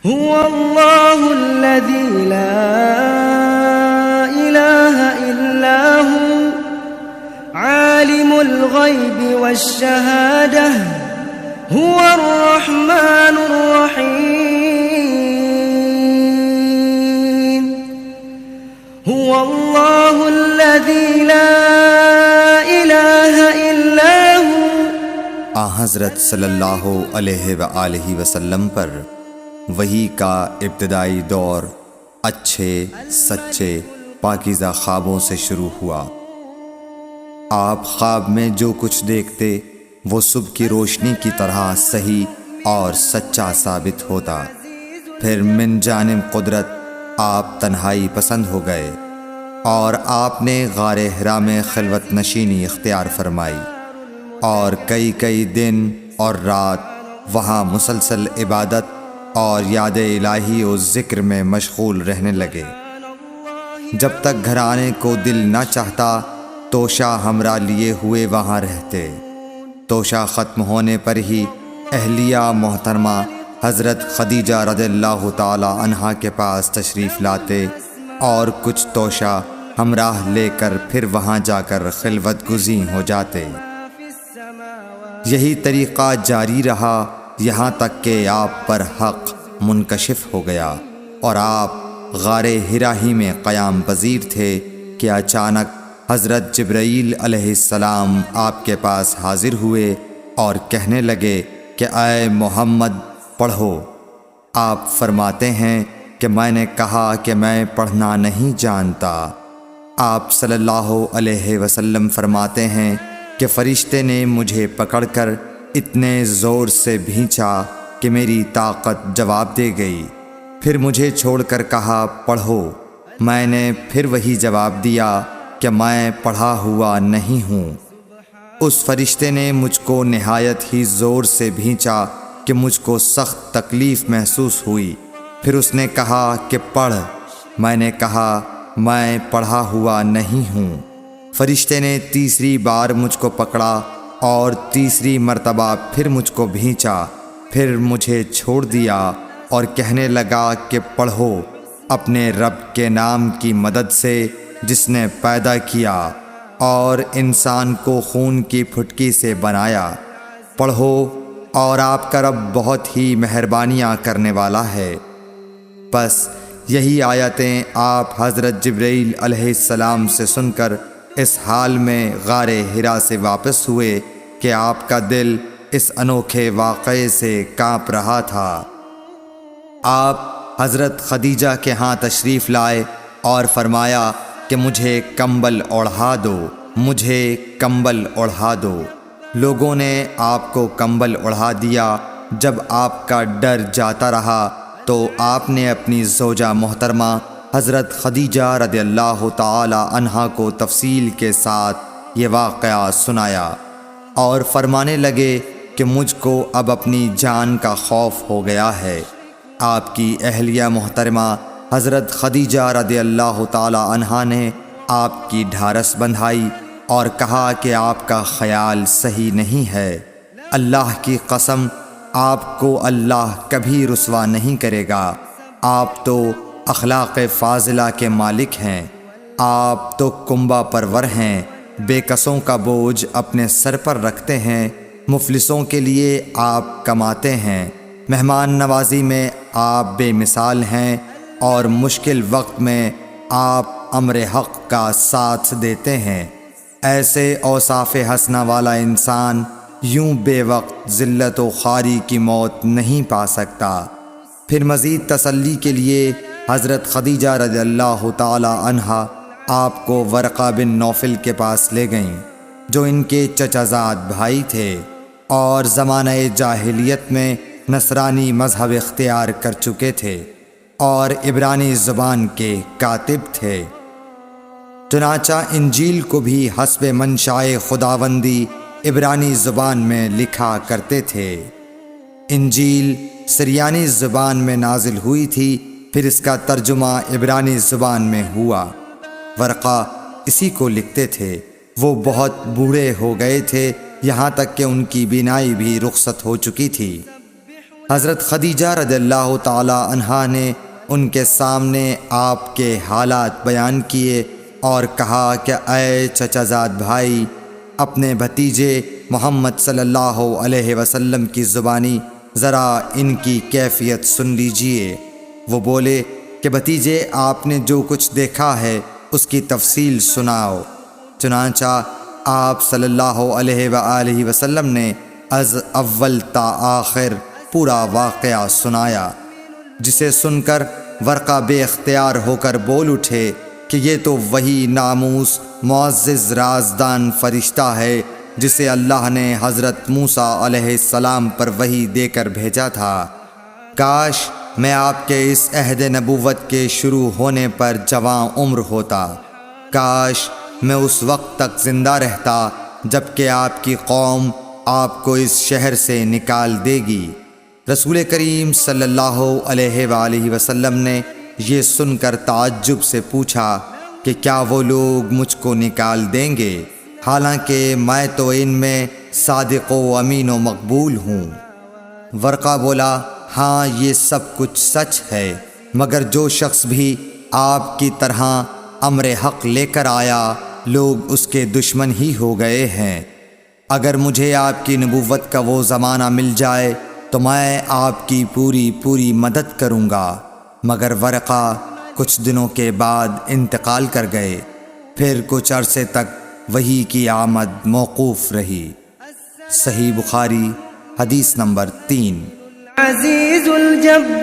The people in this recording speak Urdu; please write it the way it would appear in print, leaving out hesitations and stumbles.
هو الله الذي لا إله إلا هو عالم الغيب والشهادة هو الرحمن الرحيم هو الله الذي لا إله إلا هو حضرت صلی اللہ علیہ وآلہ وسلم پر وحی کا ابتدائی دور اچھے سچے پاکیزہ خوابوں سے شروع ہوا۔ آپ خواب میں جو کچھ دیکھتے وہ صبح کی روشنی کی طرح صحیح اور سچا ثابت ہوتا۔ پھر من جانب قدرت آپ تنہائی پسند ہو گئے اور آپ نے غار حرا میں خلوت نشینی اختیار فرمائی اور کئی دن اور رات وہاں مسلسل عبادت اور یاد الہی و ذکر میں مشغول رہنے لگے۔ جب تک گھر آنے کو دل نہ چاہتا توشہ ہمراہ لیے ہوئے وہاں رہتے۔ توشہ ختم ہونے پر ہی اہلیہ محترمہ حضرت خدیجہ رضی اللہ تعالی عنہا کے پاس تشریف لاتے اور کچھ توشہ ہمراہ لے کر پھر وہاں جا کر خلوت گزین ہو جاتے۔ یہی طریقہ جاری رہا یہاں تک کہ آپ پر حق منکشف ہو گیا اور آپ غار حرا ہی میں قیام پذیر تھے کہ اچانک حضرت جبرائیل علیہ السلام آپ کے پاس حاضر ہوئے اور کہنے لگے کہ اے محمد پڑھو۔ آپ فرماتے ہیں کہ میں نے کہا کہ میں پڑھنا نہیں جانتا۔ آپ صلی اللہ علیہ وسلم فرماتے ہیں کہ فرشتے نے مجھے پکڑ کر اتنے زور سے بھینچا کہ میری طاقت جواب دے گئی۔ پھر مجھے چھوڑ کر کہا پڑھو۔ میں نے پھر وہی جواب دیا کہ میں پڑھا ہوا نہیں ہوں۔ اس فرشتے نے مجھ کو نہایت ہی زور سے بھینچا کہ مجھ کو سخت تکلیف محسوس ہوئی۔ پھر اس نے کہا کہ پڑھ۔ میں نے کہا میں پڑھا ہوا نہیں ہوں۔ فرشتے نے تیسری بار مجھ کو پکڑا اور تیسری مرتبہ پھر مجھ کو بھینچا، پھر مجھے چھوڑ دیا اور کہنے لگا کہ پڑھو اپنے رب کے نام کی مدد سے جس نے پیدا کیا اور انسان کو خون کی پھٹکی سے بنایا۔ پڑھو اور آپ کا رب بہت ہی مہربانیاں کرنے والا ہے۔ بس یہی آیتیں آپ حضرت جبرائیل علیہ السلام سے سن کر اس حال میں غار حرا سے واپس ہوئے کہ آپ کا دل اس انوکھے واقعے سے کانپ رہا تھا۔ آپ حضرت خدیجہ کے ہاں تشریف لائے اور فرمایا کہ مجھے کمبل اوڑھا دو، مجھے کمبل اوڑھا دو۔ لوگوں نے آپ کو کمبل اوڑھا دیا۔ جب آپ کا ڈر جاتا رہا تو آپ نے اپنی زوجہ محترمہ حضرت خدیجہ رضی اللہ تعالی عنہا کو تفصیل کے ساتھ یہ واقعہ سنایا اور فرمانے لگے کہ مجھ کو اب اپنی جان کا خوف ہو گیا ہے۔ آپ کی اہلیہ محترمہ حضرت خدیجہ رضی اللہ تعالی عنہا نے آپ کی ڈھارس بندھائی اور کہا کہ آپ کا خیال صحیح نہیں ہے۔ اللہ کی قسم آپ کو اللہ کبھی رسوا نہیں کرے گا۔ آپ تو اخلاق فاضلہ کے مالک ہیں، آپ تو کنبہ پرور ہیں، بے کسوں کا بوجھ اپنے سر پر رکھتے ہیں، مفلسوں کے لیے آپ کماتے ہیں، مہمان نوازی میں آپ بے مثال ہیں اور مشکل وقت میں آپ امر حق کا ساتھ دیتے ہیں۔ ایسے اوصاف حسنہ والا انسان یوں بے وقت ذلت و خواری کی موت نہیں پا سکتا۔ پھر مزید تسلی کے لیے حضرت خدیجہ رضی اللہ تعالی عنہا آپ کو ورقہ بن نوفل کے پاس لے گئیں جو ان کے چچا زاد بھائی تھے اور زمانہ جاہلیت میں نصرانی مذہب اختیار کر چکے تھے اور عبرانی زبان کے کاتب تھے۔ چنانچہ انجیل کو بھی حسب منشائے خداوندی عبرانی زبان میں لکھا کرتے تھے۔ انجیل سریانی زبان میں نازل ہوئی تھی، پھر اس کا ترجمہ عبرانی زبان میں ہوا۔ ورقہ اسی کو لکھتے تھے۔ وہ بہت بوڑھے ہو گئے تھے، یہاں تک کہ ان کی بینائی بھی رخصت ہو چکی تھی۔ حضرت خدیجہ رضی اللہ تعالی عنہا نے ان کے سامنے آپ کے حالات بیان کیے اور کہا کہ اے چچا زاد بھائی، اپنے بھتیجے محمد صلی اللہ علیہ وسلم کی زبانی ذرا ان کی کیفیت سن لیجئے۔ وہ بولے کہ بھتیجے، آپ نے جو کچھ دیکھا ہے اس کی تفصیل سناؤ۔ چنانچہ آپ صلی اللہ علیہ وآلہ وسلم نے از اول تا آخر پورا واقعہ سنایا، جسے سن کر ورقہ بے اختیار ہو کر بول اٹھے کہ یہ تو وہی ناموس معزز رازدان فرشتہ ہے جسے اللہ نے حضرت موسیٰ علیہ السلام پر وحی دے کر بھیجا تھا۔ کاش میں آپ کے اس عہد نبوت کے شروع ہونے پر جوان عمر ہوتا، کاش میں اس وقت تک زندہ رہتا جب کہ آپ کی قوم آپ کو اس شہر سے نکال دے گی۔ رسول کریم صلی اللہ علیہ وآلہ وسلم نے یہ سن کر تعجب سے پوچھا کہ کیا وہ لوگ مجھ کو نکال دیں گے، حالانکہ میں تو ان میں صادق و امین و مقبول ہوں۔ ورقہ بولا، ہاں یہ سب کچھ سچ ہے، مگر جو شخص بھی آپ کی طرح امر حق لے کر آیا لوگ اس کے دشمن ہی ہو گئے ہیں۔ اگر مجھے آپ کی نبوت کا وہ زمانہ مل جائے تو میں آپ کی پوری مدد کروں گا، مگر ورقہ کچھ دنوں کے بعد انتقال کر گئے، پھر کچھ عرصے تک وحی کی آمد موقوف رہی۔ صحیح بخاری حدیث نمبر 3۔ عزیز الجبار